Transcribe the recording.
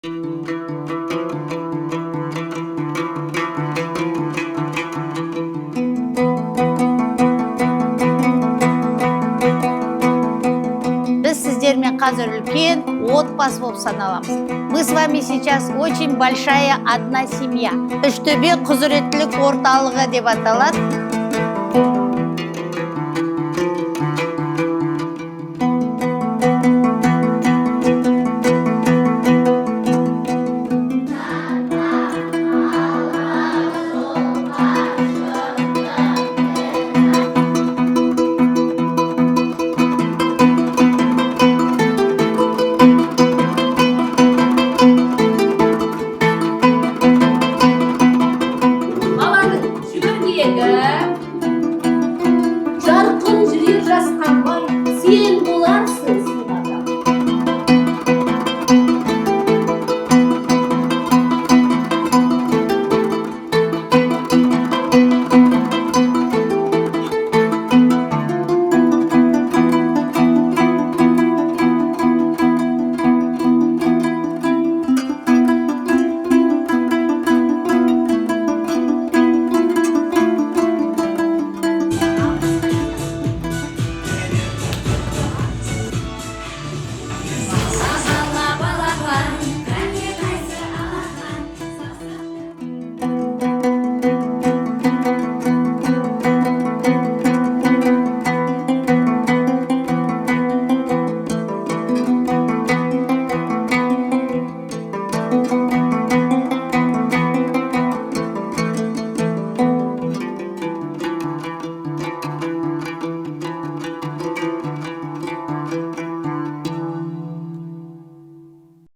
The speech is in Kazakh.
Біз сіздермен қазір үлкен отбасы болып саналамыз. Мы с вами сейчас очень большая одна семья. Үштөбе құзыреттілік орталығы деп аталады.